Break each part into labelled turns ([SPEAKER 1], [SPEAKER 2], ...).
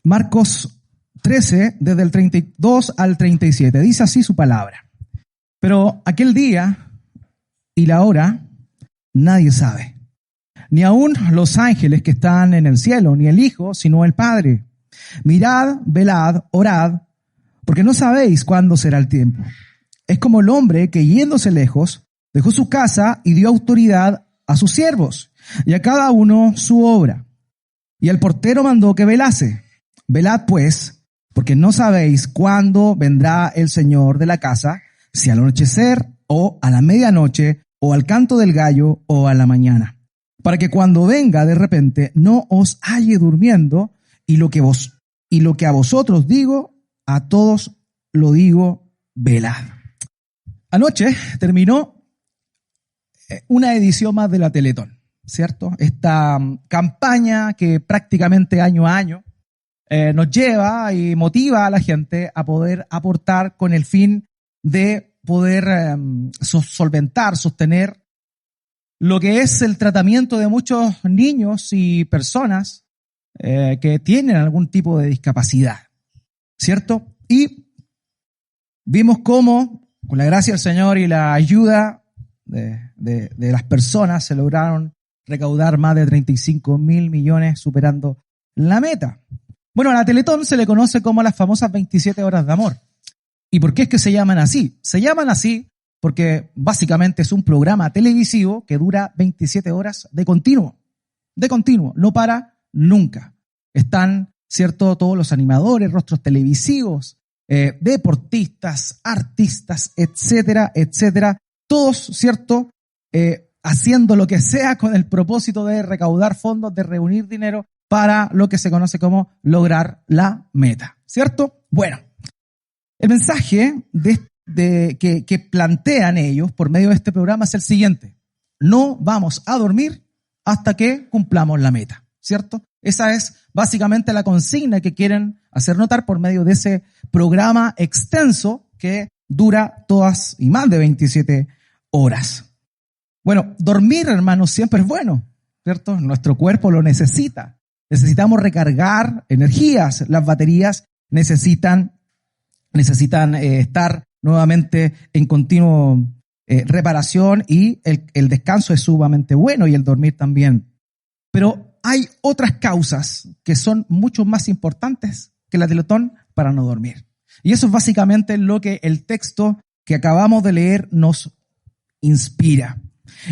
[SPEAKER 1] Marcos 13, desde el 32 al 37. Dice así su palabra. Pero aquel día y la hora nadie sabe, ni aun los ángeles que están en el cielo, ni el Hijo, sino el Padre. Mirad, velad, orad, porque no sabéis cuándo será el tiempo. Es como el hombre que yéndose lejos, dejó su casa y dio autoridad a sus siervos, y a cada uno su obra. Y el portero mandó que velase. Velad pues, porque no sabéis cuándo vendrá el Señor de la casa, si al anochecer, o a la medianoche, o al canto del gallo, o a la mañana. Para que cuando venga de repente no os halle durmiendo, y lo que a vosotros digo, a todos lo digo, velad. Anoche terminó una edición más de la Teletón, ¿cierto? Esta campaña que prácticamente año a año nos lleva y motiva a la gente a poder aportar con el fin de poder solventar, sostener lo que es el tratamiento de muchos niños y personas que tienen algún tipo de discapacidad, ¿cierto? Y vimos cómo, con la gracia del Señor y la ayuda de las personas, se lograron recaudar más de 35.000 millones, superando la meta. Bueno, a la Teletón se le conoce como las famosas 27 horas de amor. ¿Y por qué es que se llaman así? Se llaman así porque básicamente es un programa televisivo que dura 27 horas de continuo, no para nunca. Están, ¿cierto?, todos los animadores, rostros televisivos, deportistas, artistas, etcétera, etcétera, todos, ¿cierto?, haciendo lo que sea con el propósito de recaudar fondos, de reunir dinero para lo que se conoce como lograr la meta, ¿cierto? Bueno, el mensaje que plantean ellos por medio de este programa es el siguiente: no vamos a dormir hasta que cumplamos la meta, ¿cierto? Esa es básicamente la consigna que quieren hacer notar por medio de ese programa extenso que dura todas y más de 27 horas. Bueno, dormir, hermanos, siempre es bueno, ¿cierto? Nuestro cuerpo lo necesita. Necesitamos recargar energías. Las baterías necesitan estar nuevamente en continua reparación, y el descanso es sumamente bueno, y el dormir también. Pero hay otras causas que son mucho más importantes que la Teletón para no dormir. Y eso es básicamente lo que el texto que acabamos de leer nos inspira.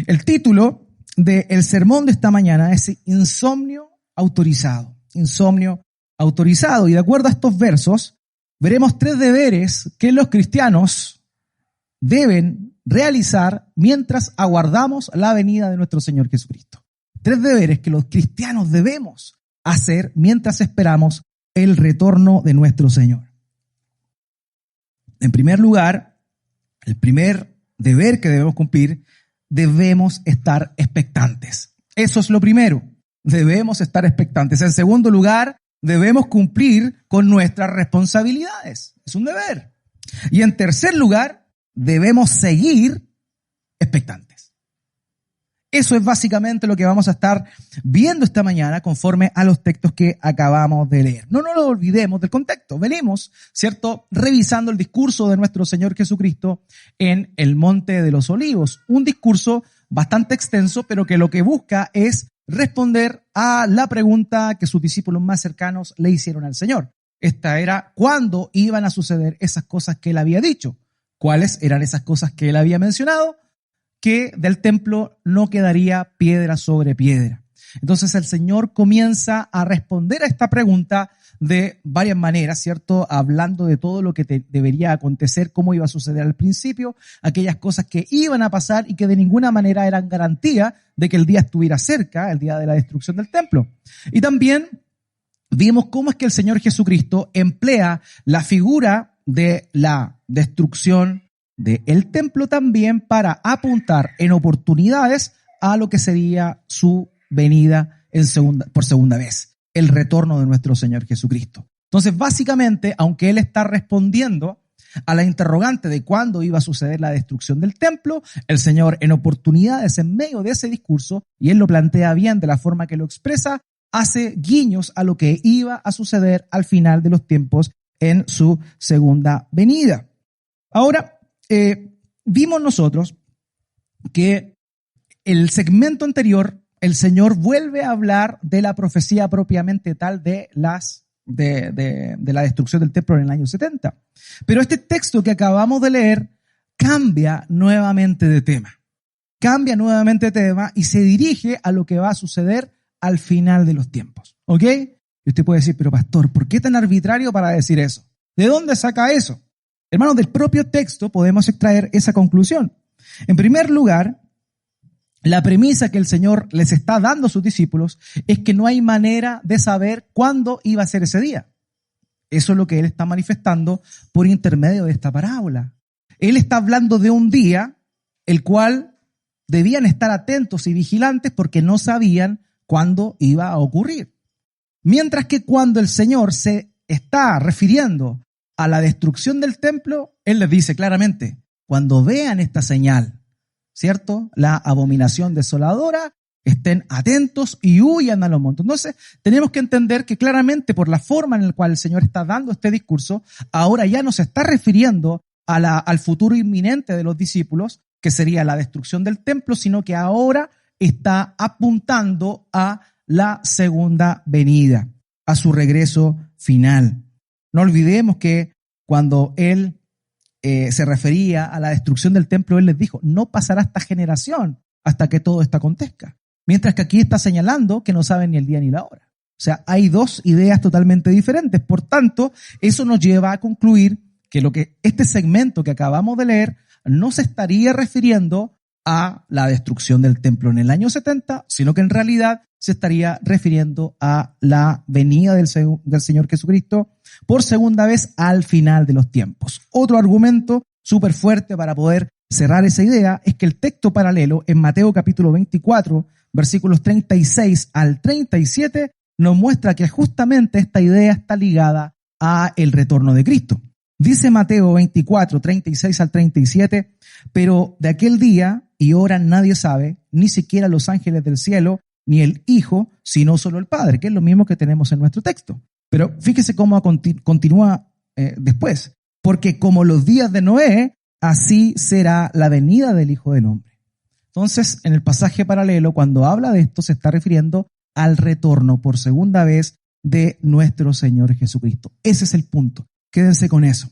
[SPEAKER 1] El título del sermón de esta mañana es Insomnio autorizado. Insomnio autorizado. Y de acuerdo a estos versos, veremos 3 deberes que los cristianos deben realizar mientras aguardamos la venida de nuestro Señor Jesucristo. 3 deberes que los cristianos debemos hacer mientras esperamos el retorno de nuestro Señor. En primer lugar, el primer deber que debemos cumplir, debemos estar expectantes. Eso es lo primero. Debemos estar expectantes. En segundo lugar, debemos cumplir con nuestras responsabilidades. Es un deber. Y en tercer lugar, debemos seguir expectantes. Eso es básicamente lo que vamos a estar viendo esta mañana conforme a los textos que acabamos de leer. No nos lo olvidemos del contexto. Venimos, ¿cierto?, revisando el discurso de nuestro Señor Jesucristo en el Monte de los Olivos. Un discurso bastante extenso, pero que lo que busca es responder a la pregunta que sus discípulos más cercanos le hicieron al Señor. Esta era: ¿cuándo iban a suceder esas cosas que Él había dicho? ¿Cuáles eran esas cosas que Él había mencionado? Que del templo no quedaría piedra sobre piedra. Entonces el Señor comienza a responder a esta pregunta de varias maneras, ¿cierto? Hablando de todo lo que debería acontecer, cómo iba a suceder al principio, aquellas cosas que iban a pasar y que de ninguna manera eran garantía de que el día estuviera cerca, el día de la destrucción del templo. Y también vimos cómo es que el Señor Jesucristo emplea la figura de la destrucción del templo también para apuntar en oportunidades a lo que sería su venida por segunda vez, el retorno de nuestro Señor Jesucristo. Entonces, básicamente, aunque Él está respondiendo a la interrogante de cuándo iba a suceder la destrucción del templo, el Señor en oportunidades en medio de ese discurso, y Él lo plantea bien de la forma que lo expresa, hace guiños a lo que iba a suceder al final de los tiempos en su segunda venida. Ahora, vimos nosotros que el segmento anterior, el Señor vuelve a hablar de la profecía propiamente tal de la destrucción del templo en el año 70. Pero este texto que acabamos de leer cambia nuevamente de tema. Y se dirige a lo que va a suceder al final de los tiempos. ¿Ok? Y usted puede decir, pero pastor, ¿por qué tan arbitrario para decir eso? ¿De dónde saca eso? Hermanos, del propio texto podemos extraer esa conclusión. En primer lugar, la premisa que el Señor les está dando a sus discípulos es que no hay manera de saber cuándo iba a ser ese día. Eso es lo que Él está manifestando por intermedio de esta parábola. Él está hablando de un día el cual debían estar atentos y vigilantes porque no sabían cuándo iba a ocurrir. Mientras que cuando el Señor se está refiriendo a la destrucción del templo, Él les dice claramente, cuando vean esta señal, ¿cierto? La abominación desoladora, estén atentos y huyan a los montes. Entonces, tenemos que entender que claramente por la forma en la cual el Señor está dando este discurso, ahora ya no se está refiriendo al futuro inminente de los discípulos, que sería la destrucción del templo, sino que ahora está apuntando a la segunda venida, a su regreso final. No olvidemos que cuando Él se refería a la destrucción del templo, Él les dijo, no pasará esta generación hasta que todo esto acontezca. Mientras que aquí está señalando que no saben ni el día ni la hora. O sea, hay dos ideas totalmente diferentes. Por tanto, eso nos lleva a concluir que este segmento que acabamos de leer no se estaría refiriendo a la destrucción del templo en el año 70, sino que en realidad se estaría refiriendo a la venida del Señor Jesucristo por segunda vez al final de los tiempos. Otro argumento súper fuerte para poder cerrar esa idea es que el texto paralelo en Mateo capítulo 24, versículos 36 al 37, nos muestra que justamente esta idea está ligada a el retorno de Cristo. Dice Mateo 24, 36 al 37, pero de aquel día y hora nadie sabe, ni siquiera los ángeles del cielo, ni el Hijo, sino solo el Padre, que es lo mismo que tenemos en nuestro texto. Pero fíjese cómo continúa después. Porque como los días de Noé, así será la venida del Hijo del Hombre. Entonces, en el pasaje paralelo, cuando habla de esto, se está refiriendo al retorno por segunda vez de nuestro Señor Jesucristo. Ese es el punto. Quédense con eso.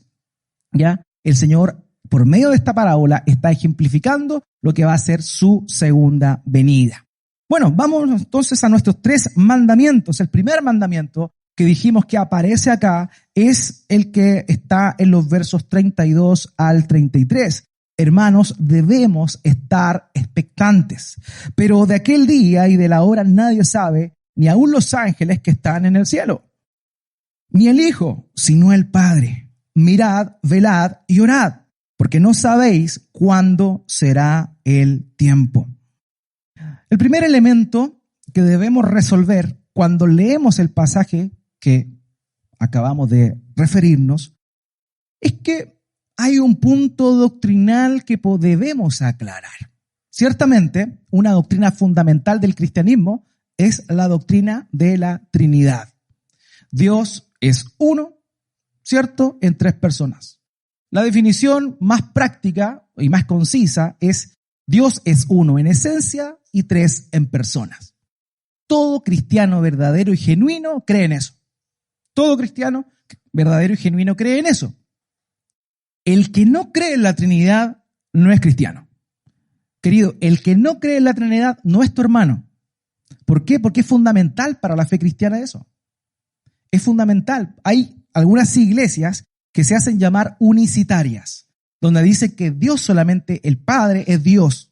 [SPEAKER 1] ¿Ya? El Señor, por medio de esta parábola, está ejemplificando lo que va a ser su segunda venida. Bueno, vamos entonces a nuestros 3 mandamientos. El primer mandamiento que dijimos que aparece acá es el que está en los versos 32 al 33. Hermanos, debemos estar expectantes, pero de aquel día y de la hora nadie sabe, ni aun los ángeles que están en el cielo, ni el Hijo, sino el Padre. Mirad, velad y orad, porque no sabéis cuándo será el tiempo. El primer elemento que debemos resolver cuando leemos el pasaje que acabamos de referirnos es que hay un punto doctrinal que debemos aclarar. Ciertamente, una doctrina fundamental del cristianismo es la doctrina de la Trinidad. Dios es uno, ¿cierto?, en 3 personas. La definición más práctica y más concisa es Dios es uno en esencia y 3 en personas. Todo cristiano verdadero y genuino cree en eso. Todo cristiano verdadero y genuino cree en eso. El que no cree en la Trinidad no es cristiano. Querido, el que no cree en la Trinidad no es tu hermano. ¿Por qué? Porque es fundamental para la fe cristiana eso. Es fundamental. Hay algunas iglesias que se hacen llamar unicitarias, donde dicen que Dios solamente, el Padre es Dios.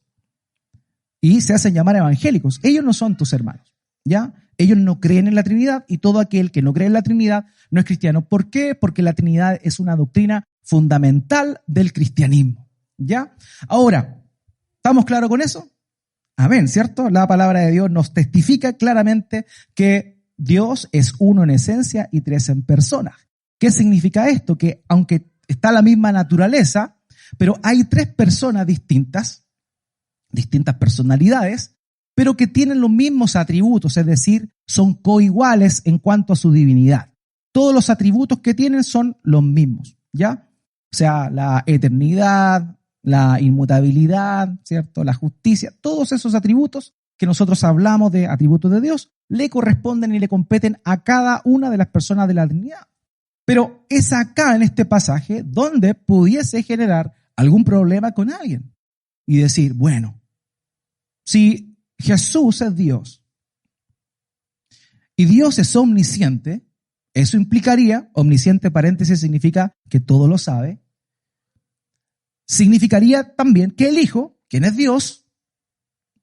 [SPEAKER 1] Y se hacen llamar evangélicos. Ellos no son tus hermanos, ¿ya? Ellos no creen en la Trinidad y todo aquel que no cree en la Trinidad no es cristiano. ¿Por qué? Porque la Trinidad es una doctrina fundamental del cristianismo, ¿ya? Ahora, ¿estamos claros con eso? Amén, ¿cierto? La palabra de Dios nos testifica claramente que Dios es uno en esencia y 3 en personas. ¿Qué significa esto? Que aunque está la misma naturaleza, pero hay 3 personas distintas personalidades, pero que tienen los mismos atributos, es decir, son coiguales en cuanto a su divinidad. Todos los atributos que tienen son los mismos, ¿ya? O sea, la eternidad, la inmutabilidad, ¿cierto? La justicia, todos esos atributos que nosotros hablamos de atributos de Dios, le corresponden y le competen a cada una de las personas de la Trinidad. Pero es acá en este pasaje donde pudiese generar algún problema con alguien y decir, bueno, si Jesús es Dios y Dios es omnisciente, eso implicaría, omnisciente paréntesis significa que todo lo sabe, significaría también que el Hijo, quien es Dios,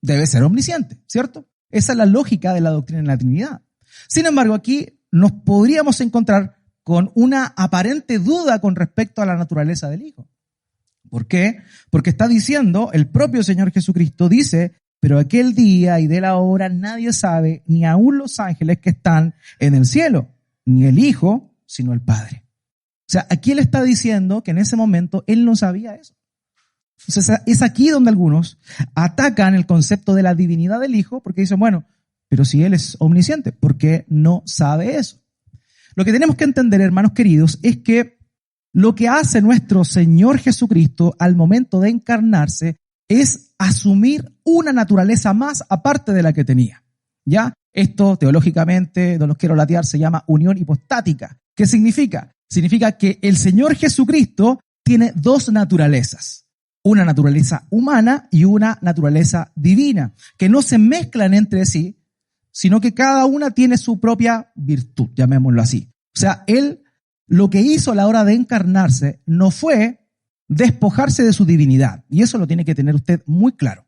[SPEAKER 1] debe ser omnisciente, ¿cierto? Esa es la lógica de la doctrina de la Trinidad. Sin embargo, aquí nos podríamos encontrar con una aparente duda con respecto a la naturaleza del Hijo. ¿Por qué? Porque está diciendo, el propio Señor Jesucristo dice, pero aquel día y de la hora nadie sabe, ni aun los ángeles que están en el cielo, ni el Hijo, sino el Padre. O sea, aquí Él está diciendo que en ese momento Él no sabía eso. Entonces es aquí donde algunos atacan el concepto de la divinidad del Hijo porque dicen, bueno, pero si Él es omnisciente, ¿por qué no sabe eso? Lo que tenemos que entender, hermanos queridos, es que lo que hace nuestro Señor Jesucristo al momento de encarnarse es asumir una naturaleza más aparte de la que tenía. ¿Ya? Esto, teológicamente, no los quiero latear, se llama unión hipostática. ¿Qué significa? Significa que el Señor Jesucristo tiene dos naturalezas. Una naturaleza humana y una naturaleza divina, que no se mezclan entre sí, sino que cada una tiene su propia virtud, llamémoslo así. O sea, Él lo que hizo a la hora de encarnarse no fue despojarse de su divinidad, y eso lo tiene que tener usted muy claro.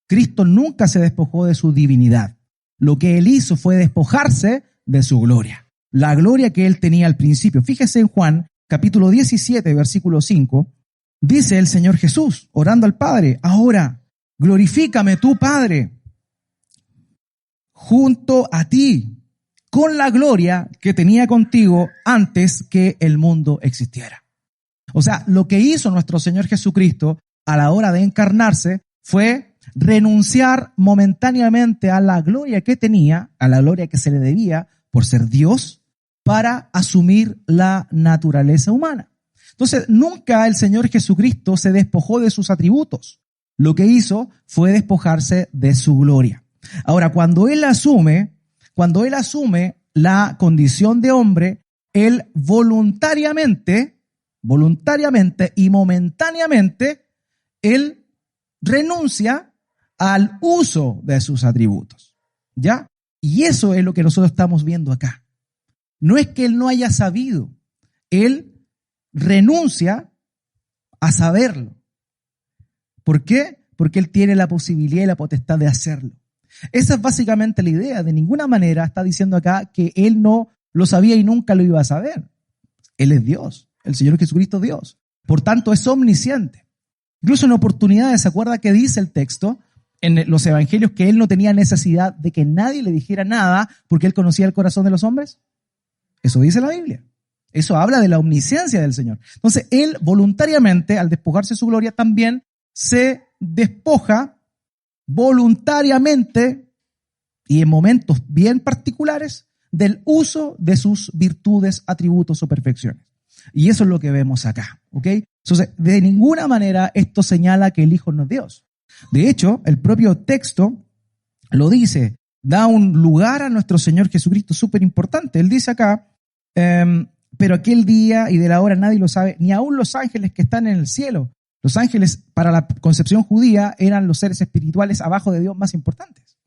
[SPEAKER 1] Cristo nunca se despojó de su divinidad. Lo que Él hizo fue despojarse de su gloria, la gloria que Él tenía al principio. Fíjese en Juan, capítulo 17, versículo 5, dice el Señor Jesús, orando al Padre, ahora glorifícame tú, Padre, junto a ti, con la gloria que tenía contigo antes que el mundo existiera. O sea, lo que hizo nuestro Señor Jesucristo a la hora de encarnarse fue renunciar momentáneamente a la gloria que tenía, a la gloria que se le debía por ser Dios, para asumir la naturaleza humana. Entonces, nunca el Señor Jesucristo se despojó de sus atributos. Lo que hizo fue despojarse de su gloria. Ahora, cuando Él asume la condición de hombre, Él voluntariamente y momentáneamente, Él renuncia al uso de sus atributos. ¿Ya? Y eso es lo que nosotros estamos viendo acá. No es que Él no haya sabido, Él renuncia a saberlo. ¿Por qué? Porque Él tiene la posibilidad y la potestad de hacerlo. Esa es básicamente la idea. De ninguna manera está diciendo acá que Él no lo sabía y nunca lo iba a saber. Él es Dios. El Señor Jesucristo es Dios. Por tanto, es omnisciente. Incluso en oportunidades, ¿se acuerda que dice el texto en los evangelios que Él no tenía necesidad de que nadie le dijera nada porque Él conocía el corazón de los hombres? Eso dice la Biblia. Eso habla de la omnisciencia del Señor. Entonces, Él voluntariamente, al despojarse de su gloria, también se despoja voluntariamente y en momentos bien particulares del uso de sus virtudes, atributos o perfecciones. Y eso es lo que vemos acá, ¿ok? Entonces, de ninguna manera esto señala que el Hijo no es Dios. De hecho, el propio texto lo dice, da un lugar a nuestro Señor Jesucristo súper importante. Él dice acá, pero aquel día y de la hora nadie lo sabe, ni aun los ángeles que están en el cielo. Los ángeles, para la concepción judía, eran los seres espirituales abajo de Dios más importantes.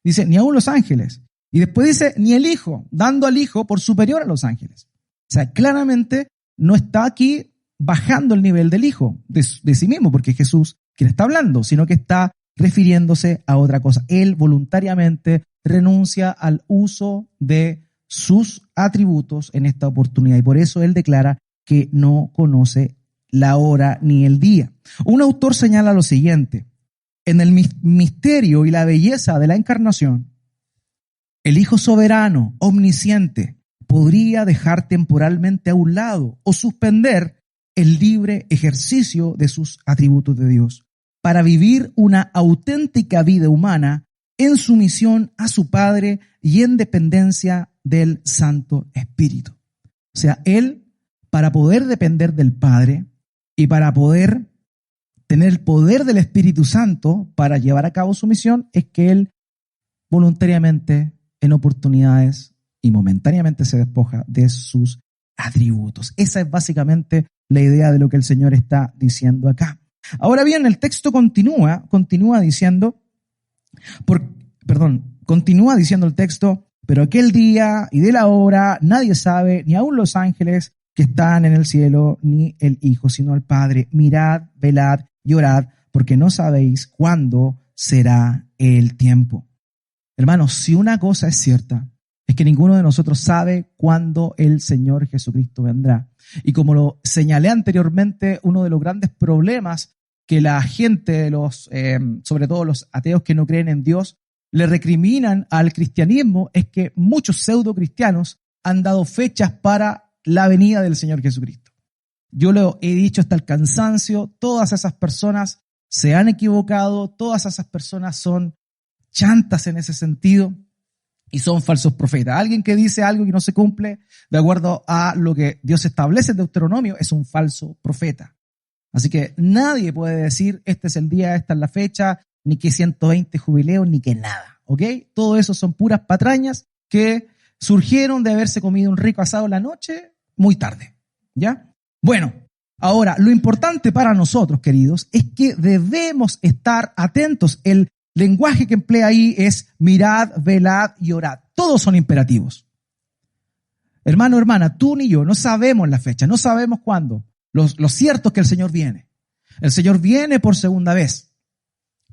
[SPEAKER 1] Dice, ni aun los ángeles. Y después dice, ni el Hijo, dando al Hijo por superior a los ángeles. O sea, claramente no está aquí bajando el nivel del Hijo, de sí mismo, porque es Jesús quien está hablando, sino que está refiriéndose a otra cosa. Él voluntariamente renuncia al uso de sus atributos en esta oportunidad. Y por eso Él declara que no conoce la hora ni el día. Un autor señala lo siguiente: en el misterio y la belleza de la encarnación, el Hijo soberano, omnisciente, podría dejar temporalmente a un lado o suspender el libre ejercicio de sus atributos de Dios para vivir una auténtica vida humana en sumisión a su Padre y en dependencia del Santo Espíritu. O sea, él, para poder depender del Padre y para poder tener el poder del Espíritu Santo para llevar a cabo su misión, es que él voluntariamente, en oportunidades y momentáneamente se despoja de sus atributos. Esa es básicamente la idea de lo que el Señor está diciendo acá. Ahora bien, el texto continúa diciendo, continúa diciendo el texto, pero aquel día y de la hora nadie sabe, ni aun los ángeles que están en el cielo, ni el Hijo, sino el Padre. Mirad, velad y orad, porque no sabéis cuándo será el tiempo. Hermanos, si una cosa es cierta, es que ninguno de nosotros sabe cuándo el Señor Jesucristo vendrá. Y como lo señalé anteriormente, uno de los grandes problemas que la gente, sobre todo los ateos que no creen en Dios, le recriminan al cristianismo es que muchos pseudo cristianos han dado fechas para la venida del Señor Jesucristo. Yo lo he dicho hasta el cansancio, todas esas personas se han equivocado, todas esas personas son chantas en ese sentido y son falsos profetas. Alguien que dice algo que no se cumple de acuerdo a lo que Dios establece en Deuteronomio es un falso profeta. Así que nadie puede decir este es el día, esta es la fecha, ni que 120 jubileos, ni que nada, ¿ok? Todo eso son puras patrañas que surgieron de haberse comido un rico asado en la noche muy tarde, ¿ya? Bueno, ahora, lo importante para nosotros, queridos, es que debemos estar atentos. El lenguaje que emplea ahí es mirad, velad y orad. Todos son imperativos. Hermano, hermana, tú ni yo no sabemos la fecha, no sabemos cuándo. Lo cierto es que el Señor viene. El Señor viene por segunda vez.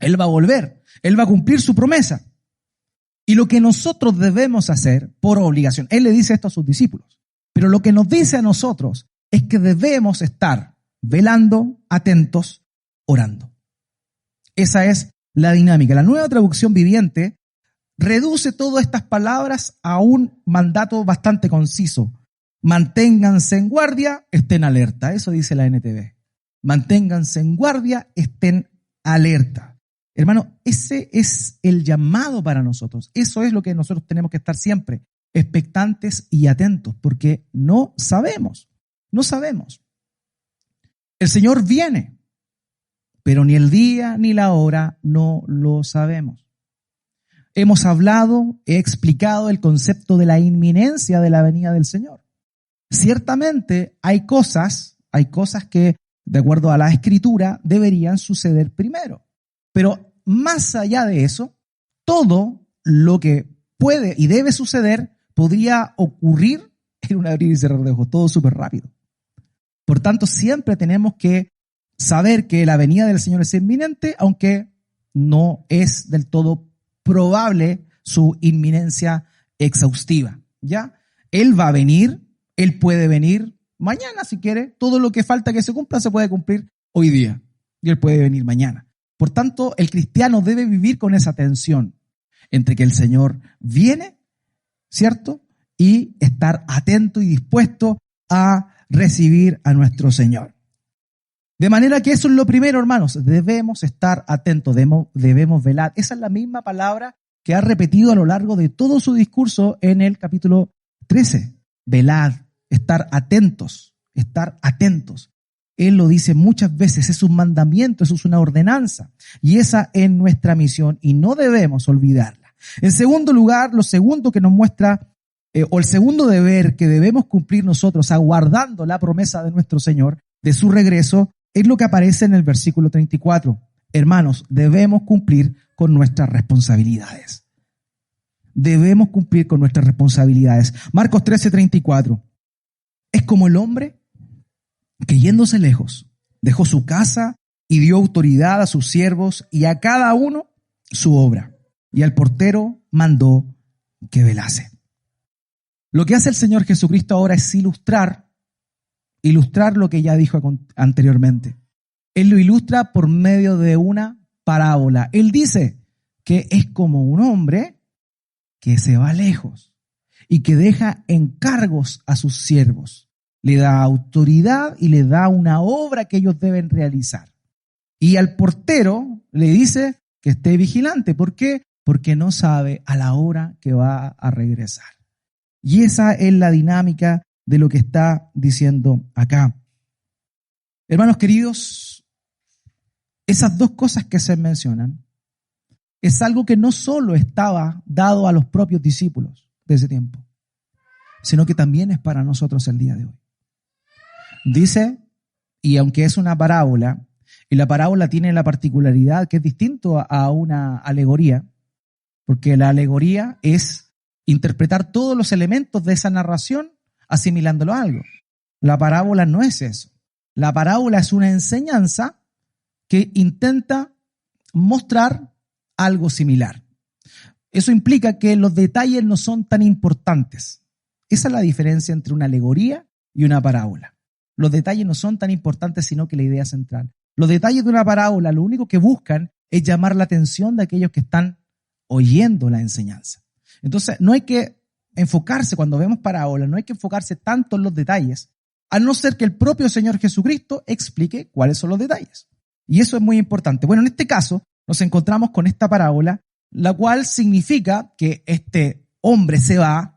[SPEAKER 1] Él va a volver. Él va a cumplir su promesa. Y lo que nosotros debemos hacer por obligación, Él le dice esto a sus discípulos, pero lo que nos dice a nosotros es que debemos estar velando, atentos, orando. Esa es la dinámica. La Nueva Traducción Viviente reduce todas estas palabras a un mandato bastante conciso. Manténganse en guardia, estén alerta. Eso dice la NTV. Manténganse en guardia, estén alerta. Hermano, ese es el llamado para nosotros. Eso es lo que nosotros tenemos que estar siempre, expectantes y atentos, porque no sabemos. No sabemos. El Señor viene, pero ni el día ni la hora no lo sabemos. Hemos hablado, he explicado el concepto de la inminencia de la venida del Señor. Ciertamente hay cosas que, de acuerdo a la Escritura, deberían suceder primero. Pero más allá de eso, todo lo que puede y debe suceder podría ocurrir en un abrir y cerrar de ojos, todo súper rápido. Por tanto, siempre tenemos que saber que la venida del Señor es inminente, aunque no es del todo probable su inminencia exhaustiva, ¿ya? Él va a venir, Él puede venir mañana si quiere, todo lo que falta que se cumpla se puede cumplir hoy día y Él puede venir mañana. Por tanto, el cristiano debe vivir con esa tensión entre que el Señor viene, ¿cierto? Y estar atento y dispuesto a recibir a nuestro Señor. De manera que eso es lo primero, hermanos. Debemos estar atentos, debemos velar. Esa es la misma palabra que ha repetido a lo largo de todo su discurso en el capítulo 13. Velad, estar atentos, estar atentos. Él lo dice muchas veces, es un mandamiento, eso es una ordenanza. Y esa es nuestra misión y no debemos olvidarla. En segundo lugar, lo segundo que nos muestra, o el segundo deber que debemos cumplir nosotros aguardando la promesa de nuestro Señor, de su regreso, es lo que aparece en el versículo 34. Hermanos, debemos cumplir con nuestras responsabilidades. Debemos cumplir con nuestras responsabilidades. Marcos 13:34. Es como el hombre que yéndose lejos, dejó su casa y dio autoridad a sus siervos y a cada uno su obra. Y al portero mandó que velase. Lo que hace el Señor Jesucristo ahora es ilustrar lo que ya dijo anteriormente. Él lo ilustra por medio de una parábola. Él dice que es como un hombre que se va lejos y que deja encargos a sus siervos. Le da autoridad y le da una obra que ellos deben realizar. Y al portero le dice que esté vigilante. ¿Por qué? porque no sabe a la hora que va a regresar. Y esa es la dinámica de lo que está diciendo acá. Hermanos queridos, esas dos cosas que se mencionan es algo que no solo estaba dado a los propios discípulos de ese tiempo, sino que también es para nosotros el día de hoy. Dice, y aunque es una parábola, y la parábola tiene la particularidad que es distinto a una alegoría, porque la alegoría es interpretar todos los elementos de esa narración asimilándolo a algo. La parábola no es eso. La parábola es una enseñanza que intenta mostrar algo similar. Eso implica que los detalles no son tan importantes. Esa es la diferencia entre una alegoría y una parábola. Los detalles no son tan importantes, sino que la idea central. Los detalles de una parábola lo único que buscan es llamar la atención de aquellos que están oyendo la enseñanza. Entonces, no hay que enfocarse, cuando vemos parábolas, no hay que enfocarse tanto en los detalles, a no ser que el propio Señor Jesucristo explique cuáles son los detalles. Y eso es muy importante. Bueno, en este caso, nos encontramos con esta parábola, la cual significa que este hombre se va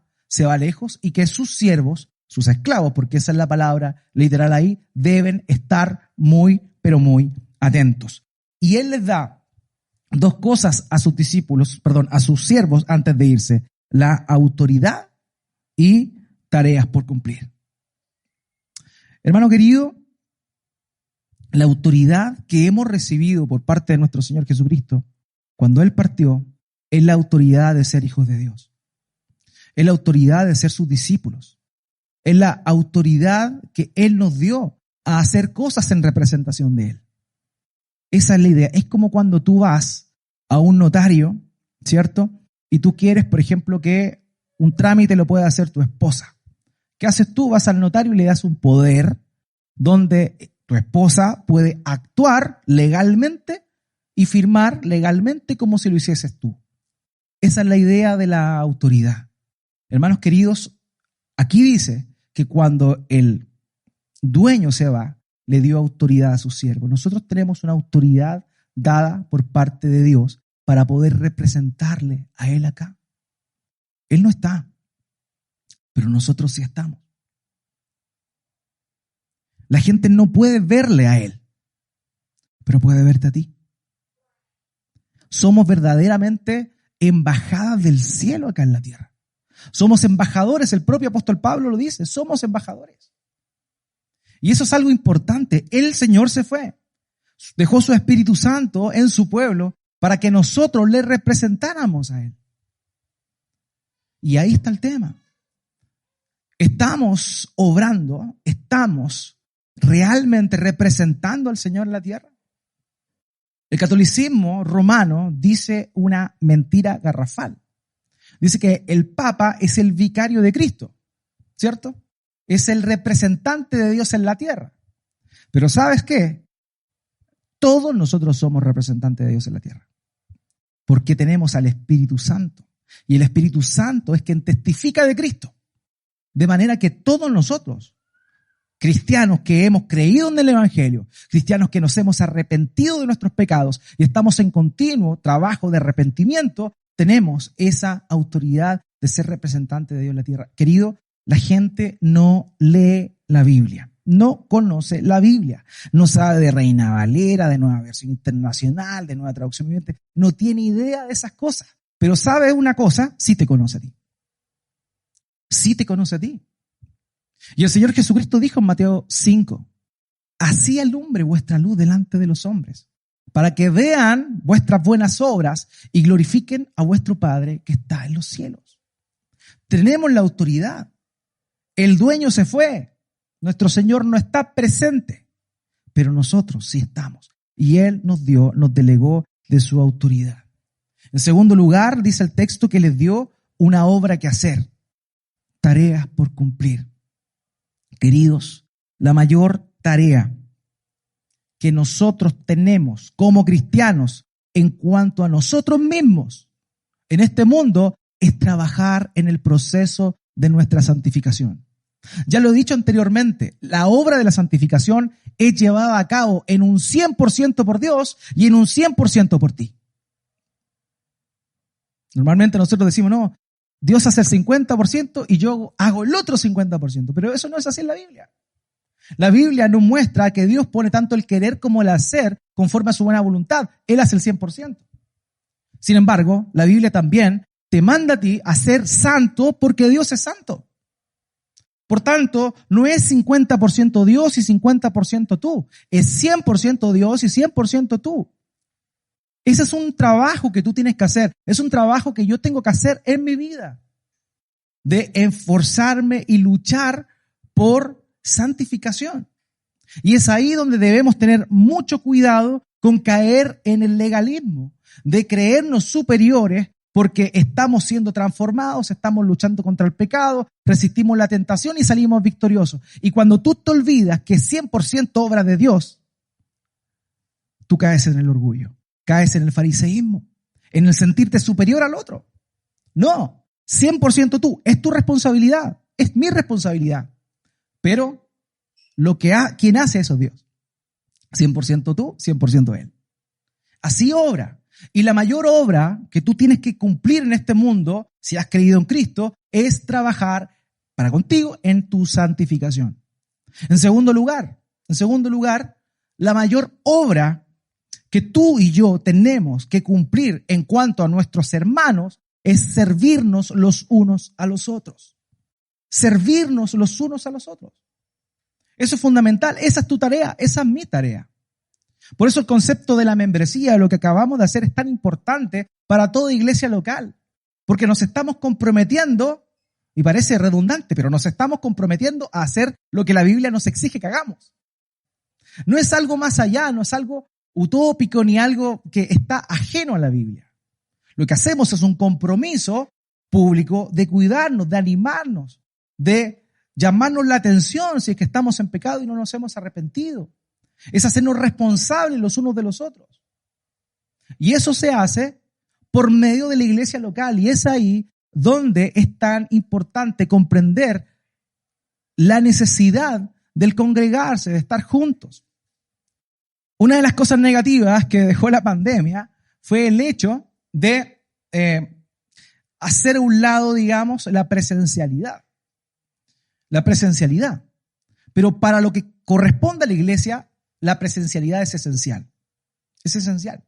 [SPEAKER 1] lejos y que sus siervos, sus esclavos, porque esa es la palabra literal ahí, deben estar muy, pero muy atentos. Y él les da dos cosas a sus discípulos, a sus siervos antes de irse: la autoridad y tareas por cumplir. Hermano querido, la autoridad que hemos recibido por parte de nuestro Señor Jesucristo cuando Él partió es la autoridad de ser hijos de Dios. Es la autoridad de ser sus discípulos. Es la autoridad que Él nos dio a hacer cosas en representación de Él. Esa es la idea. Es como cuando tú vas a un notario, ¿cierto? Y tú quieres, por ejemplo, que un trámite lo pueda hacer tu esposa. ¿Qué haces tú? Vas al notario y le das un poder donde tu esposa puede actuar legalmente y firmar legalmente como si lo hicieses tú. Esa es la idea de la autoridad. Hermanos queridos, aquí dice que cuando el dueño se va, le dio autoridad a sus siervos. Nosotros tenemos una autoridad dada por parte de Dios para poder representarle a Él acá. Él no está, pero nosotros sí estamos. La gente no puede verle a Él, pero puede verte a ti. Somos verdaderamente embajadas del cielo acá en la tierra. Somos embajadores, el propio apóstol Pablo lo dice, somos embajadores. Y eso es algo importante. El Señor se fue, dejó su Espíritu Santo en su pueblo para que nosotros le representáramos a Él. Y ahí está el tema. Estamos obrando, estamos realmente representando al Señor en la tierra. El catolicismo romano dice una mentira garrafal. Dice que el Papa es el vicario de Cristo, ¿cierto? Es el representante de Dios en la tierra. Pero ¿sabes qué? Todos nosotros somos representantes de Dios en la tierra. Porque tenemos al Espíritu Santo. Y el Espíritu Santo es quien testifica de Cristo. De manera que todos nosotros, cristianos que hemos creído en el Evangelio, cristianos que nos hemos arrepentido de nuestros pecados y estamos en continuo trabajo de arrepentimiento, tenemos esa autoridad de ser representante de Dios en la tierra. Querido, la gente no lee la Biblia, no conoce la Biblia, no sabe de Reina Valera, de Nueva Versión Internacional, de Nueva Traducción Viviente, no tiene idea de esas cosas. Pero sabe una cosa, sí te conoce a ti. Sí te conoce a ti. Y el Señor Jesucristo dijo en Mateo 5, así alumbre vuestra luz delante de los hombres, para que vean vuestras buenas obras y glorifiquen a vuestro Padre que está en los cielos. Tenemos la autoridad. El dueño se fue. Nuestro Señor no está presente, pero nosotros sí estamos. Y Él nos delegó de su autoridad. En segundo lugar, dice el texto que les dio una obra que hacer, tareas por cumplir. Queridos, la mayor tarea que nosotros tenemos como cristianos en cuanto a nosotros mismos en este mundo es trabajar en el proceso de nuestra santificación. Ya lo he dicho anteriormente, la obra de la santificación es llevada a cabo en un 100% por Dios y en un 100% por ti. Normalmente nosotros decimos, no, Dios hace el 50% y yo hago el otro 50%, pero eso no es así en la Biblia. La Biblia nos muestra que Dios pone tanto el querer como el hacer conforme a su buena voluntad. Él hace el 100%. Sin embargo, la Biblia también te manda a ti a ser santo porque Dios es santo. Por tanto, no es 50% Dios y 50% tú. Es 100% Dios y 100% tú. Ese es un trabajo que tú tienes que hacer. Es un trabajo que yo tengo que hacer en mi vida. De esforzarme y luchar por santificación. Y es ahí donde debemos tener mucho cuidado con caer en el legalismo, de creernos superiores porque estamos siendo transformados, estamos luchando contra el pecado, resistimos la tentación y salimos victoriosos. Y cuando tú te olvidas que es 100% obra de Dios, tú caes en el orgullo, caes en el fariseísmo, en el sentirte superior al otro. No, 100% tú, es tu responsabilidad, es mi responsabilidad. Pero quien hace eso es Dios. 100% tú, 100% Él. Así obra. Y la mayor obra que tú tienes que cumplir en este mundo, si has creído en Cristo, es trabajar para contigo en tu santificación. En segundo lugar, la mayor obra que tú y yo tenemos que cumplir en cuanto a nuestros hermanos es servirnos los unos a los otros. Servirnos los unos a los otros. Eso es fundamental. Esa es tu tarea, esa es mi tarea. Por eso el concepto de la membresía, de lo que acabamos de hacer, es tan importante para toda iglesia local. Porque nos estamos comprometiendo, y parece redundante, pero nos estamos comprometiendo a hacer lo que la Biblia nos exige que hagamos. No es algo más allá, no es algo utópico ni algo que está ajeno a la Biblia. Lo que hacemos es un compromiso público de cuidarnos, de animarnos, de llamarnos la atención si es que estamos en pecado y no nos hemos arrepentido. Es hacernos responsables los unos de los otros. Y eso se hace por medio de la iglesia local. Y es ahí donde es tan importante comprender la necesidad del congregarse, de estar juntos. Una de las cosas negativas que dejó la pandemia fue el hecho de hacer a un lado, digamos, la presencialidad. La presencialidad. Pero para lo que corresponde a la iglesia, la presencialidad es esencial. Es esencial.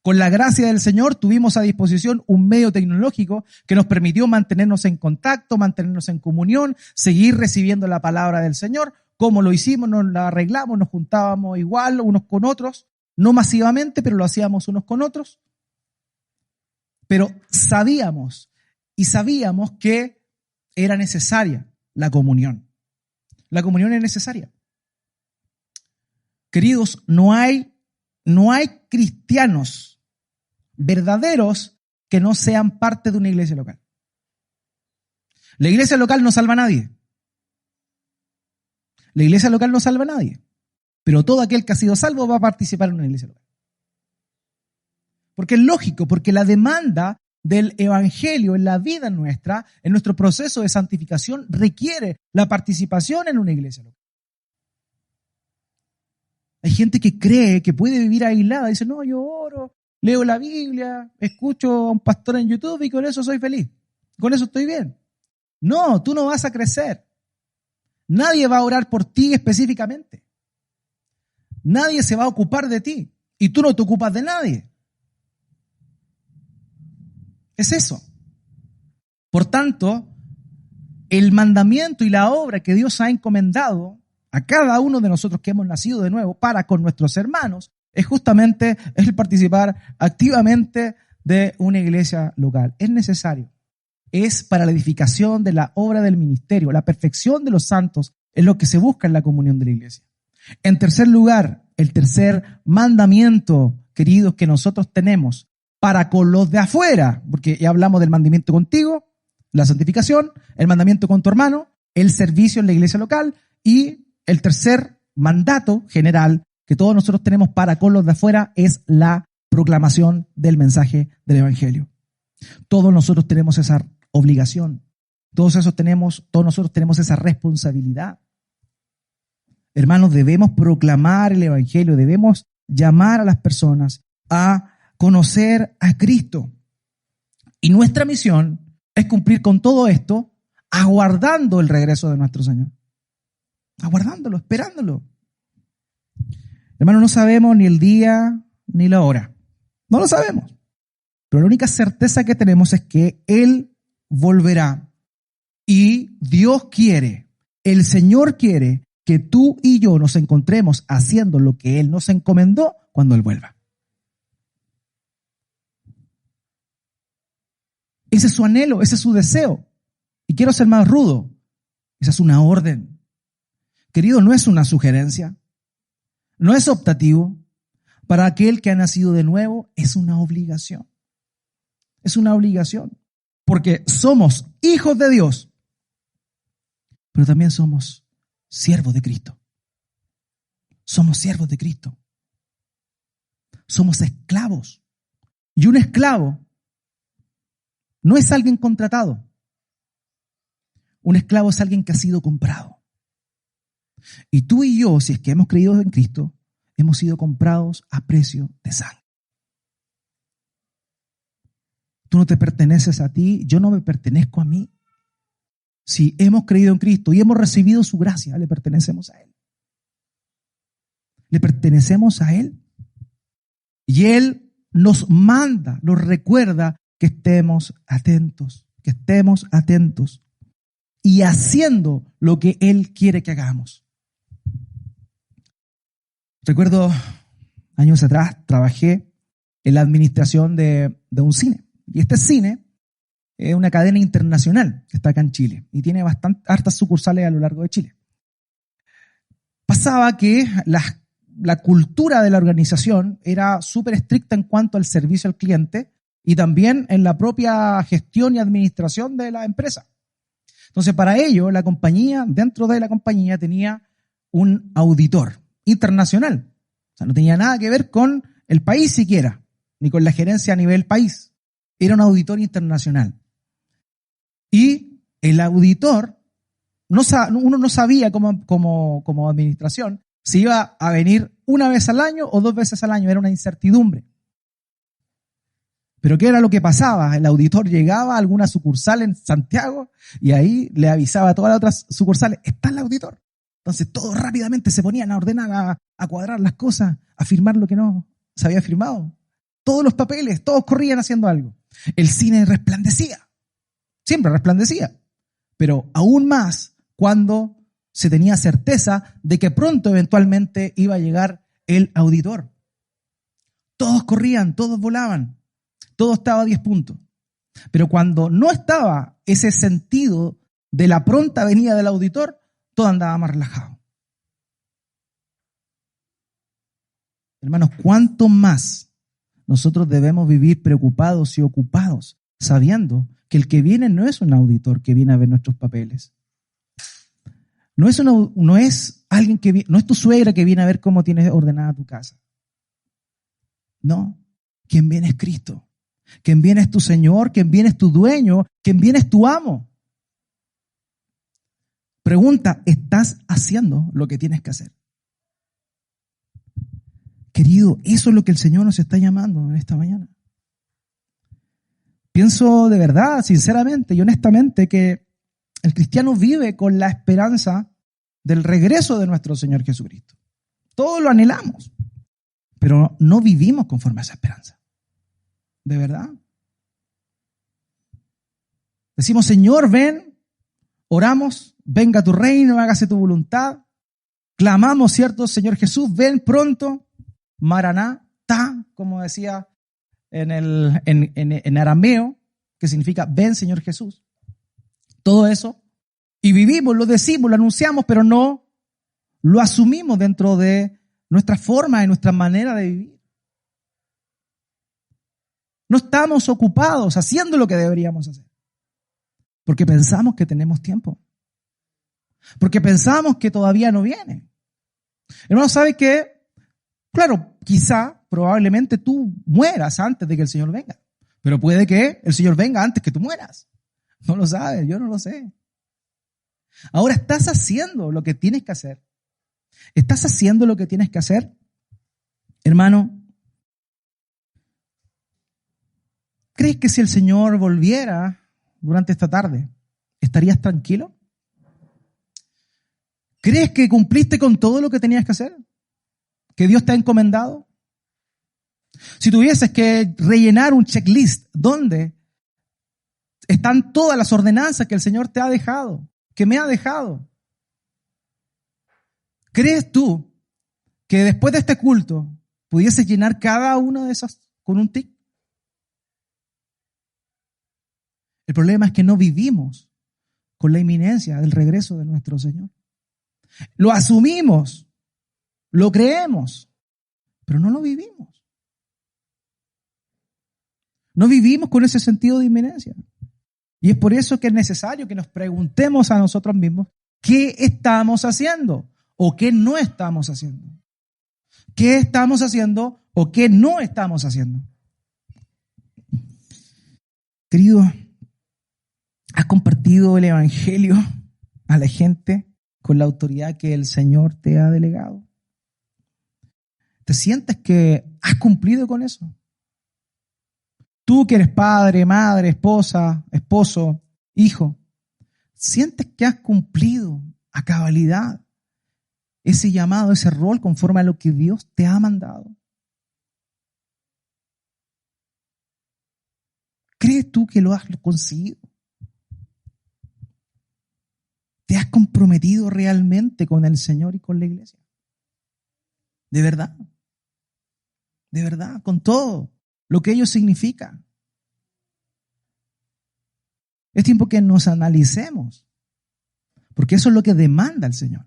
[SPEAKER 1] Con la gracia del Señor tuvimos a disposición un medio tecnológico que nos permitió mantenernos en contacto, mantenernos en comunión, seguir recibiendo la palabra del Señor. ¿Cómo lo hicimos? Nos la arreglamos, nos juntábamos igual unos con otros, no masivamente, pero lo hacíamos unos con otros. Pero sabíamos que era necesaria la comunión. La comunión es necesaria. Queridos, no hay cristianos verdaderos que no sean parte de una iglesia local. La iglesia local no salva a nadie. La iglesia local no salva a nadie. Pero todo aquel que ha sido salvo va a participar en una iglesia local. Porque es lógico, porque la demanda del evangelio en la vida nuestra, en nuestro proceso de santificación, requiere la participación en una iglesia local. Hay gente que cree que puede vivir aislada. Dice, no, yo oro, leo la Biblia, escucho a un pastor en YouTube y con eso soy feliz. Con eso estoy bien. No, tú no vas a crecer. Nadie va a orar por ti específicamente. Nadie se va a ocupar de ti. Y tú no te ocupas de nadie. Es eso. Por tanto, el mandamiento y la obra que Dios ha encomendado a cada uno de nosotros que hemos nacido de nuevo para con nuestros hermanos es justamente el participar activamente de una iglesia local. Es necesario. Es para la edificación de la obra del ministerio, la perfección de los santos es lo que se busca en la comunión de la iglesia. En tercer lugar, el tercer mandamiento, queridos, que nosotros tenemos para con los de afuera, porque ya hablamos del mandamiento contigo, la santificación, el mandamiento con tu hermano, el servicio en la iglesia local y el tercer mandato general que todos nosotros tenemos para con los de afuera es la proclamación del mensaje del evangelio. Todos nosotros tenemos esa obligación. Todos nosotros tenemos esa responsabilidad. Hermanos, debemos proclamar el evangelio, debemos llamar a las personas a conocer a Cristo. Y nuestra misión es cumplir con todo esto, aguardando el regreso de nuestro Señor. Aguardándolo, esperándolo. Hermano, no sabemos ni el día ni la hora. No lo sabemos. Pero la única certeza que tenemos es que Él volverá. Y Dios quiere, el Señor quiere que tú y yo nos encontremos haciendo lo que Él nos encomendó cuando Él vuelva. Ese es su anhelo, ese es su deseo. Y quiero ser más rudo. Esa es una orden. Querido, no es una sugerencia, no es optativo. Para aquel que ha nacido de nuevo es una obligación. Es una obligación. Porque somos hijos de Dios, pero también somos siervos de Cristo. Somos siervos de Cristo. Somos esclavos. Y un esclavo no es alguien contratado. Un esclavo es alguien que ha sido comprado. Y tú y yo, si es que hemos creído en Cristo, hemos sido comprados a precio de sangre. Tú no te perteneces a ti, yo no me pertenezco a mí. Si hemos creído en Cristo y hemos recibido su gracia, le pertenecemos a Él. Le pertenecemos a Él. Y Él nos manda, nos recuerda que estemos atentos, y haciendo lo que Él quiere que hagamos. Recuerdo, años atrás, trabajé en la administración de un cine. Y este cine es una cadena internacional que está acá en Chile y tiene hartas sucursales a lo largo de Chile. Pasaba que la cultura de la organización era súper estricta en cuanto al servicio al cliente y también en la propia gestión y administración de la empresa. Entonces, para ello, dentro de la compañía, tenía un auditor internacional. O sea, no tenía nada que ver con el país siquiera, ni con la gerencia a nivel país. Era un auditor internacional. Y el auditor, uno no sabía como administración si iba a venir una vez al año o 2 veces al año. Era una incertidumbre. Pero ¿qué era lo que pasaba? El auditor llegaba a alguna sucursal en Santiago y ahí le avisaba a todas las otras sucursales, está el auditor. Entonces todos rápidamente se ponían a ordenar, a cuadrar las cosas, a firmar lo que no se había firmado. Todos los papeles, todos corrían haciendo algo. El cine resplandecía, siempre resplandecía, pero aún más cuando se tenía certeza de que pronto eventualmente iba a llegar el auditor. Todos corrían, todos volaban. Todo estaba a 10 puntos. Pero cuando no estaba ese sentido de la pronta venida del auditor, todo andaba más relajado. Hermanos, ¿cuánto más nosotros debemos vivir preocupados y ocupados, sabiendo que el que viene no es un auditor que viene a ver nuestros papeles? No es tu suegra que viene a ver cómo tienes ordenada tu casa. No, quien viene es Cristo. Quien viene es tu Señor, quien viene es tu dueño, quien viene es tu amo. Pregunta, ¿estás haciendo lo que tienes que hacer? Querido, eso es lo que el Señor nos está llamando en esta mañana. Pienso de verdad, sinceramente y honestamente que el cristiano vive con la esperanza del regreso de nuestro Señor Jesucristo. Todos lo anhelamos, pero no vivimos conforme a esa esperanza. ¿De verdad? Decimos, Señor, ven, oramos, venga tu reino, hágase tu voluntad. Clamamos, ¿cierto? Señor Jesús, ven pronto. Maranatá, como decía en arameo, que significa ven, Señor Jesús. Todo eso. Y vivimos, lo decimos, lo anunciamos, pero no lo asumimos dentro de nuestra forma y nuestra manera de vivir. No estamos ocupados haciendo lo que deberíamos hacer. Porque pensamos que tenemos tiempo. Porque pensamos que todavía no viene. Hermano, ¿sabe qué? Claro, quizá, probablemente tú mueras antes de que el Señor venga. Pero puede que el Señor venga antes que tú mueras. No lo sabes, yo no lo sé. Ahora, ¿estás haciendo lo que tienes que hacer? ¿Estás haciendo lo que tienes que hacer? Hermano, ¿Crees que si el Señor volviera durante esta tarde, estarías tranquilo? ¿Crees que cumpliste con todo lo que tenías que hacer? ¿Que Dios te ha encomendado? Si tuvieses que rellenar un checklist, ¿dónde están todas las ordenanzas que el Señor te ha dejado, que me ha dejado? ¿Crees tú que después de este culto pudieses llenar cada una de esas con un tic? El problema es que no vivimos con la inminencia del regreso de nuestro Señor. Lo asumimos, lo creemos, pero no lo vivimos. No vivimos con ese sentido de inminencia. Y es por eso que es necesario que nos preguntemos a nosotros mismos qué estamos haciendo o qué no estamos haciendo. ¿Qué estamos haciendo o qué no estamos haciendo? Querido, ¿has compartido el evangelio a la gente con la autoridad que el Señor te ha delegado? ¿Te sientes que has cumplido con eso? Tú que eres padre, madre, esposa, esposo, hijo, ¿sientes que has cumplido a cabalidad ese llamado, ese rol conforme a lo que Dios te ha mandado? ¿Crees tú que lo has conseguido? ¿Te has comprometido realmente con el Señor y con la iglesia? ¿De verdad? ¿De verdad? Con todo lo que ello significa. Es tiempo que nos analicemos, porque eso es lo que demanda el Señor.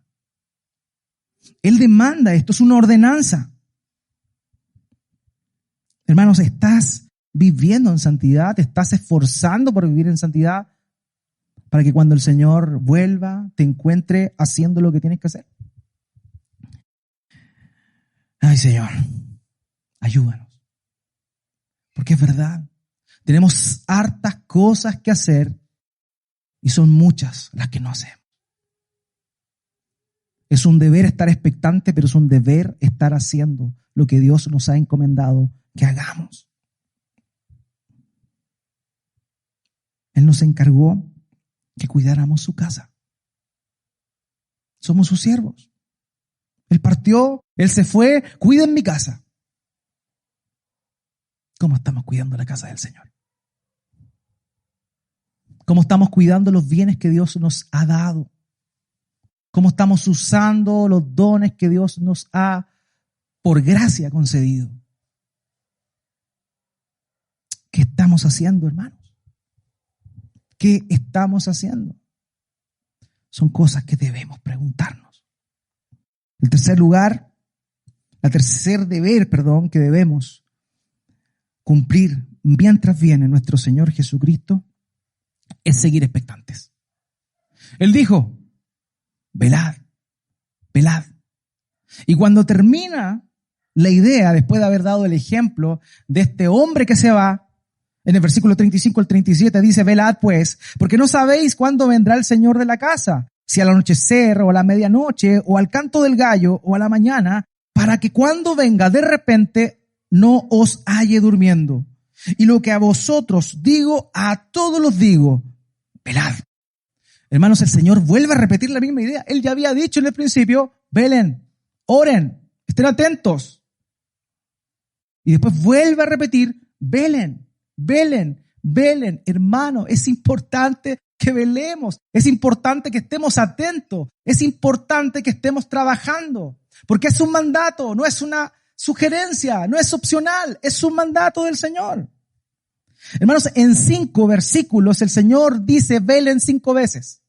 [SPEAKER 1] Él demanda, esto es una ordenanza. Hermanos, ¿estás viviendo en santidad? ¿Te estás esforzando por vivir en santidad para que cuando el Señor vuelva te encuentre haciendo lo que tienes que hacer? Ay, Señor, ayúdanos. Porque es verdad, tenemos hartas cosas que hacer y son muchas las que no hacemos. Es un deber estar expectante, pero es un deber estar haciendo lo que Dios nos ha encomendado que hagamos. Él nos encargó que cuidáramos su casa. Somos sus siervos. Él partió, Él se fue, cuiden mi casa. ¿Cómo estamos cuidando la casa del Señor? ¿Cómo estamos cuidando los bienes que Dios nos ha dado? ¿Cómo estamos usando los dones que Dios nos ha, por gracia, concedido? ¿Qué estamos haciendo, hermanos? ¿Qué estamos haciendo? Son cosas que debemos preguntarnos. El tercer deber que debemos cumplir mientras viene nuestro Señor Jesucristo es seguir expectantes. Él dijo, velad, velad. Y cuando termina la idea, después de haber dado el ejemplo de este hombre que se va, en el versículo 35 al 37 dice, velad pues, porque no sabéis cuándo vendrá el Señor de la casa, si al anochecer o a la medianoche o al canto del gallo o a la mañana, para que cuando venga de repente no os halle durmiendo. Y lo que a vosotros digo, a todos los digo, velad. Hermanos, el Señor vuelve a repetir la misma idea. Él ya había dicho en el principio, velen, oren, estén atentos. Y después vuelve a repetir, velen, velen, velen. Hermano, es importante que velemos, es importante que estemos atentos, es importante que estemos trabajando, porque es un mandato, no es una sugerencia, no es opcional, es un mandato del Señor. Hermanos, en 5 versículos el Señor dice, velen 5 veces.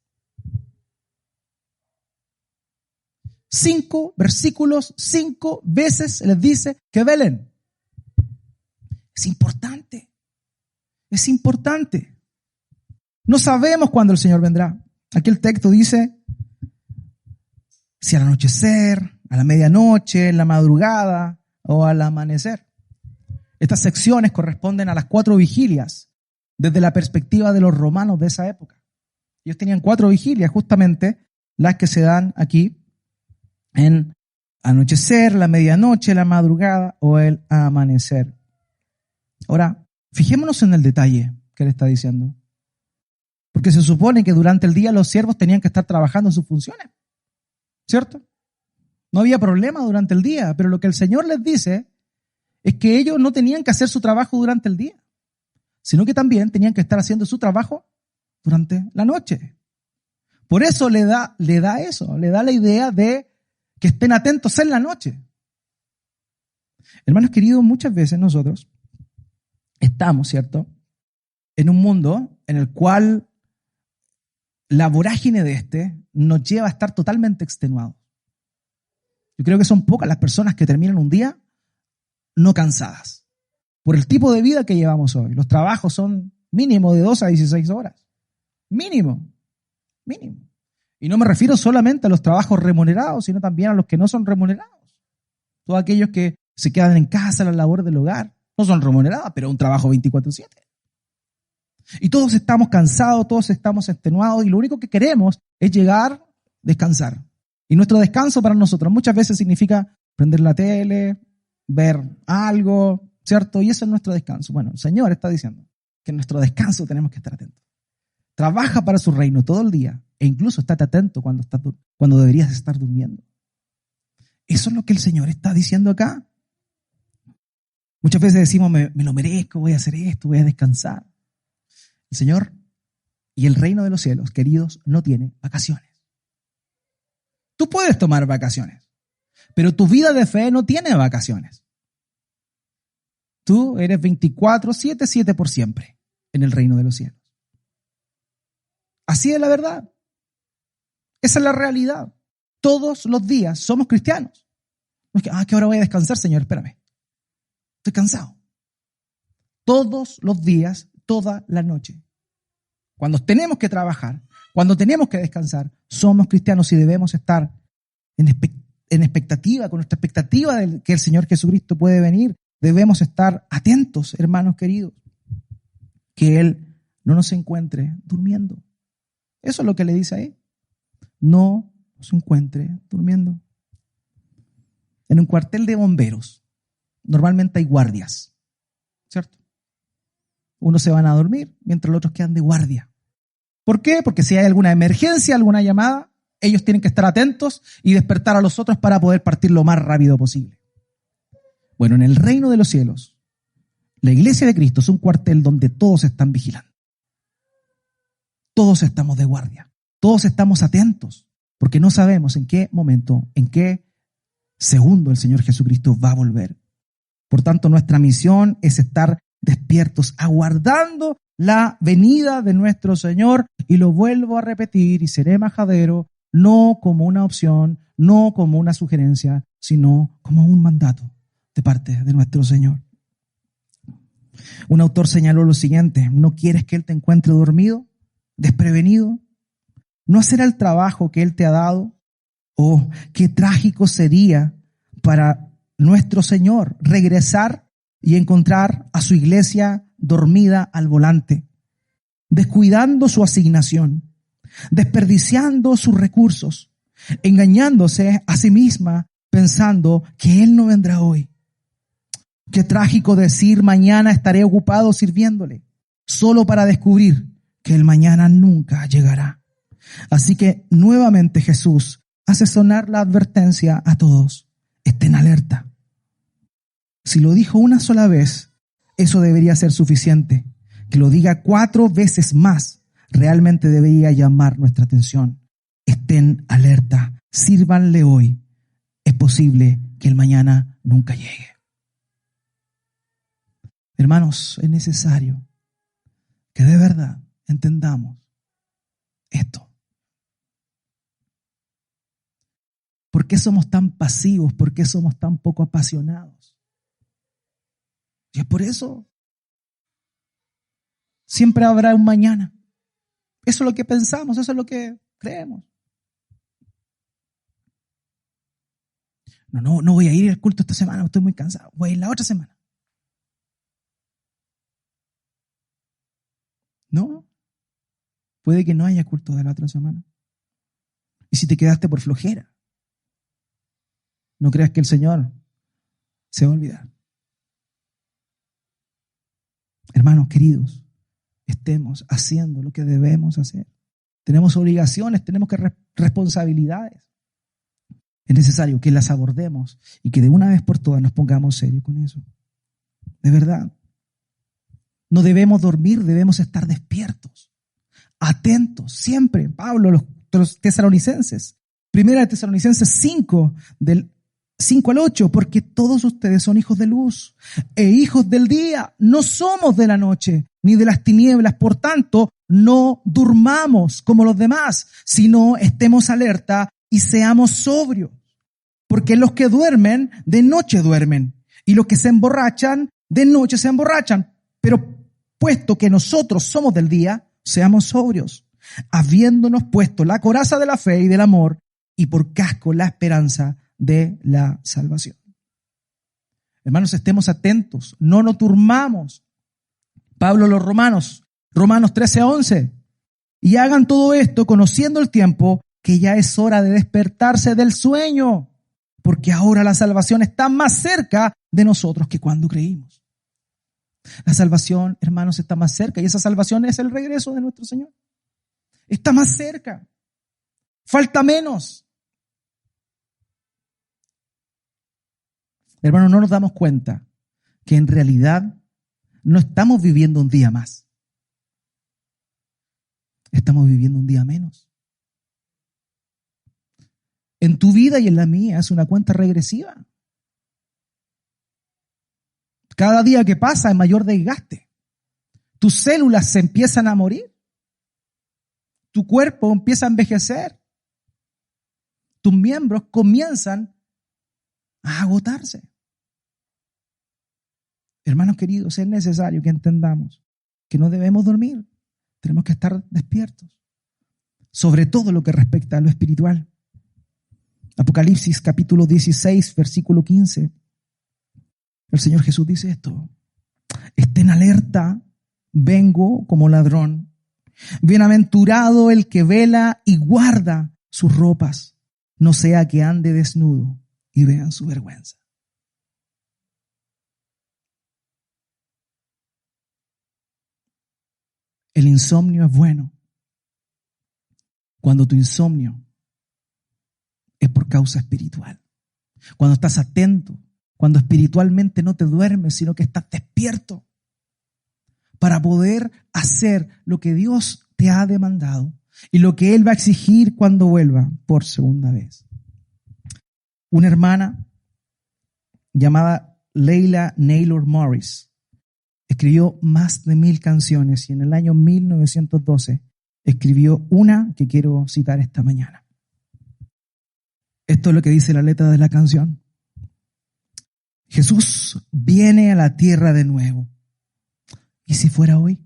[SPEAKER 1] 5 versículos, 5 veces les dice que velen. Es importante, es importante. No sabemos cuándo el Señor vendrá. Aquí el texto dice, si al anochecer, a la medianoche, en la madrugada o al amanecer. Estas secciones corresponden a las 4 vigilias desde la perspectiva de los romanos de esa época. Ellos tenían 4 vigilias, justamente las que se dan aquí en anochecer, la medianoche, la madrugada o el amanecer. Ahora, Fijémonos en el detalle que le está diciendo. Porque se supone que durante el día los siervos tenían que estar trabajando en sus funciones, ¿cierto? No había problema durante el día, pero lo que el Señor les dice es que ellos no tenían que hacer su trabajo durante el día, sino que también tenían que estar haciendo su trabajo durante la noche. Por eso le da la idea de que estén atentos en la noche. Hermanos queridos, muchas veces nosotros estamos, ¿cierto?, en un mundo en el cual la vorágine de nos lleva a estar totalmente extenuados. Yo creo que son pocas las personas que terminan un día no cansadas. Por el tipo de vida que llevamos hoy. Los trabajos son mínimo de 12 a 16 horas. Mínimo. Y no me refiero solamente a los trabajos remunerados, sino también a los que no son remunerados. Todos aquellos que se quedan en casa, las labores del hogar, no son remuneradas, pero un trabajo 24/7. Y todos estamos cansados, todos estamos extenuados y lo único que queremos es llegar, descansar. Y nuestro descanso para nosotros muchas veces significa prender la tele, ver algo, ¿cierto? Y eso es nuestro descanso. Bueno, el Señor está diciendo que en nuestro descanso tenemos que estar atentos. Trabaja para su reino todo el día e incluso estate atento cuando deberías estar durmiendo. Eso es lo que el Señor está diciendo acá. Muchas veces decimos, me lo merezco, voy a hacer esto, voy a descansar. El Señor y el reino de los cielos, queridos, no tiene vacaciones. Tú puedes tomar vacaciones, pero tu vida de fe no tiene vacaciones. Tú eres 24/7 por siempre en el reino de los cielos. Así es la verdad. Esa es la realidad. Todos los días somos cristianos. No es que ahora voy a descansar, Señor, espérame. Estoy cansado. Todos los días, toda la noche. Cuando tenemos que trabajar, cuando tenemos que descansar, somos cristianos y debemos estar en expectativa, con nuestra expectativa de que el Señor Jesucristo puede venir. Debemos estar atentos, hermanos queridos, que Él no nos encuentre durmiendo. Eso es lo que le dice ahí. No se encuentre durmiendo. En un cuartel de bomberos, normalmente hay guardias, ¿cierto? Unos se van a dormir mientras los otros quedan de guardia. ¿Por qué? Porque si hay alguna emergencia, alguna llamada, ellos tienen que estar atentos y despertar a los otros para poder partir lo más rápido posible. Bueno, en el reino de los cielos, la iglesia de Cristo es un cuartel donde todos están vigilando. Todos estamos de guardia. Todos estamos atentos porque no sabemos en qué momento, en qué segundo el Señor Jesucristo va a volver. Por tanto, nuestra misión es estar despiertos, aguardando la venida de nuestro Señor. Y lo vuelvo a repetir y seré majadero, no como una opción, no como una sugerencia, sino como un mandato de parte de nuestro Señor. Un autor señaló lo siguiente: ¿no quieres que Él te encuentre dormido, desprevenido? ¿No será el trabajo que Él te ha dado? Oh, qué trágico sería para nuestro Señor regresar y encontrar a su iglesia dormida al volante, descuidando su asignación, desperdiciando sus recursos, engañándose a sí misma, pensando que Él no vendrá hoy. Qué trágico decir mañana estaré ocupado sirviéndole, solo para descubrir que el mañana nunca llegará. Así que nuevamente Jesús hace sonar la advertencia a todos: estén alerta. Si lo dijo una sola vez, eso debería ser suficiente. Que lo diga 4 veces más, realmente debería llamar nuestra atención. Estén alerta, sírvanle hoy. Es posible que el mañana nunca llegue. Hermanos, es necesario que de verdad entendamos esto. ¿Por qué somos tan pasivos? ¿Por qué somos tan poco apasionados? Y es por eso. Siempre habrá un mañana. Eso es lo que pensamos, eso es lo que creemos. No voy a ir al culto esta semana, estoy muy cansado. Voy a ir la otra semana. No. Puede que no haya culto de la otra semana. Y si te quedaste por flojera, no creas que el Señor se va a olvidar. Hermanos queridos, estemos haciendo lo que debemos hacer. Tenemos obligaciones, tenemos responsabilidades. Es necesario que las abordemos y que de una vez por todas nos pongamos serios con eso. De verdad. No debemos dormir, debemos estar despiertos, atentos, siempre. Pablo, los tesalonicenses, 1 Tesalonicenses 5, del 5 al 8, porque todos ustedes son hijos de luz e hijos del día. No somos de la noche ni de las tinieblas. Por tanto, no durmamos como los demás, sino estemos alerta y seamos sobrios. Porque los que duermen, de noche duermen. Y los que se emborrachan, de noche se emborrachan. Pero puesto que nosotros somos del día, seamos sobrios, habiéndonos puesto la coraza de la fe y del amor, y por casco la esperanza de la salvación. Hermanos, estemos atentos, no nos durmamos. Pablo a los Romanos 13:11. Y hagan todo esto conociendo el tiempo, que ya es hora de despertarse del sueño, porque ahora la salvación está más cerca de nosotros que cuando creímos. La salvación, hermanos, está más cerca, y esa salvación es el regreso de nuestro Señor. Está más cerca. Falta menos. Hermanos, no nos damos cuenta que en realidad no estamos viviendo un día más. Estamos viviendo un día menos. En tu vida y en la mía es una cuenta regresiva. Cada día que pasa hay mayor desgaste. Tus células se empiezan a morir. Tu cuerpo empieza a envejecer. Tus miembros comienzan a agotarse. Hermanos queridos, es necesario que entendamos que no debemos dormir. Tenemos que estar despiertos. Sobre todo lo que respecta a lo espiritual. Apocalipsis capítulo 16, versículo 15. El Señor Jesús dice esto: estén alerta, vengo como ladrón. Bienaventurado el que vela y guarda sus ropas, no sea que ande desnudo y vean su vergüenza. El insomnio es bueno cuando tu insomnio es por causa espiritual. Cuando estás atento, cuando espiritualmente no te duermes, sino que estás despierto para poder hacer lo que Dios te ha demandado y lo que Él va a exigir cuando vuelva por segunda vez. Una hermana llamada Leila Naylor Morris escribió más de 1000 canciones y en el año 1912 escribió una que quiero citar esta mañana. Esto es lo que dice la letra de la canción. Jesús viene a la tierra de nuevo. ¿Y si fuera hoy?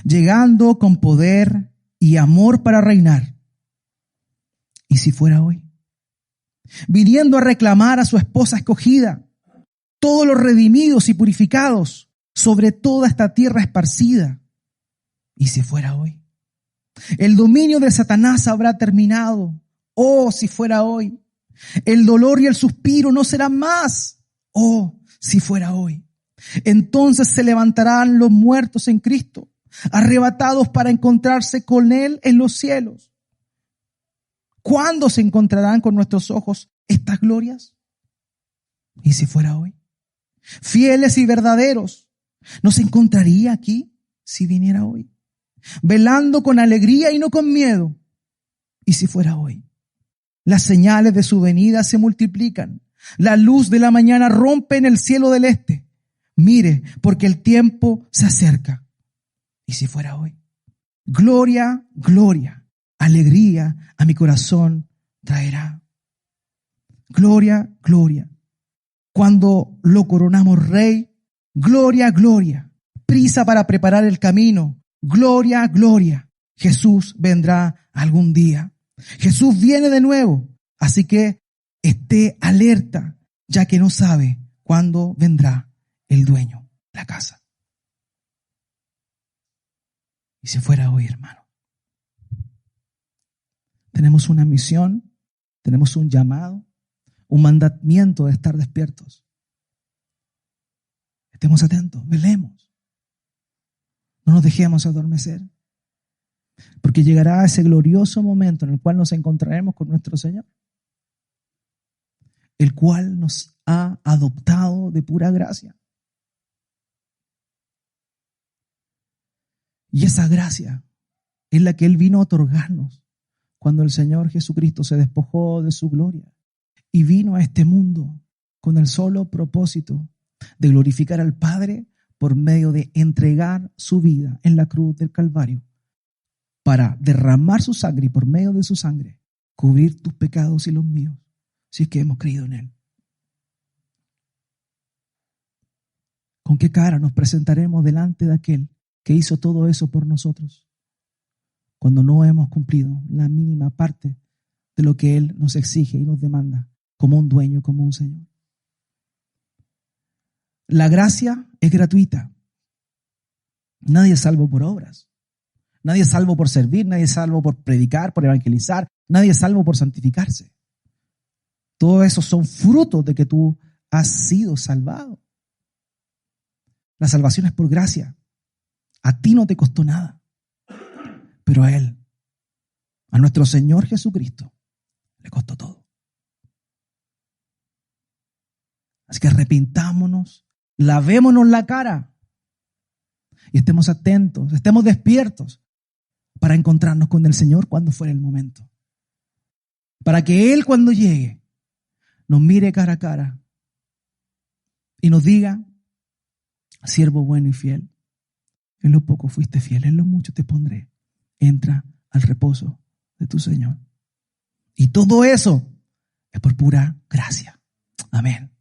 [SPEAKER 1] Llegando con poder y amor para reinar. ¿Y si fuera hoy? Viniendo a reclamar a su esposa escogida, todos los redimidos y purificados sobre toda esta tierra esparcida. ¿Y si fuera hoy? El dominio de Satanás habrá terminado. Oh, si fuera hoy. El dolor y el suspiro no serán más. Oh, si fuera hoy. Entonces se levantarán los muertos en Cristo, arrebatados para encontrarse con Él en los cielos. ¿Cuándo se encontrarán con nuestros ojos estas glorias? ¿Y si fuera hoy? Fieles y verdaderos, ¿nos encontraría aquí si viniera hoy? Velando con alegría y no con miedo. ¿Y si fuera hoy? Las señales de su venida se multiplican. La luz de la mañana rompe en el cielo del este. Mire, porque el tiempo se acerca. ¿Y si fuera hoy? Gloria, gloria, alegría a mi corazón traerá. Gloria, gloria. Cuando lo coronamos rey, gloria, gloria. Prisa para preparar el camino. Gloria, gloria. Jesús vendrá algún día. Jesús viene de nuevo. Así que esté alerta, ya que no sabe cuándo vendrá el dueño de la casa. Y si fuera hoy, hermano, tenemos una misión, tenemos un llamado, un mandamiento de estar despiertos. Estemos atentos, velemos. No nos dejemos adormecer, porque llegará ese glorioso momento en el cual nos encontraremos con nuestro Señor, el cual nos ha adoptado de pura gracia. Y esa gracia es la que Él vino a otorgarnos cuando el Señor Jesucristo se despojó de su gloria y vino a este mundo con el solo propósito de glorificar al Padre por medio de entregar su vida en la cruz del Calvario para derramar su sangre y por medio de su sangre cubrir tus pecados y los míos, si es que hemos creído en Él. ¿Con qué cara nos presentaremos delante de aquel que hizo todo eso por nosotros cuando no hemos cumplido la mínima parte de lo que Él nos exige y nos demanda como un dueño, como un Señor? La gracia es gratuita. Nadie es salvo por obras. Nadie es salvo por servir, nadie es salvo por predicar, por evangelizar, nadie es salvo por santificarse. Todo eso son frutos de que tú has sido salvado. La salvación es por gracia. A ti no te costó nada, pero a Él, a nuestro Señor Jesucristo, le costó todo. Así que arrepintámonos, lavémonos la cara y estemos atentos, estemos despiertos para encontrarnos con el Señor cuando fuera el momento. Para que Él, cuando llegue, nos mire cara a cara y nos diga: siervo bueno y fiel, en lo poco fuiste fiel, en lo mucho te pondré. Entra al reposo de tu Señor. Y todo eso es por pura gracia. Amén.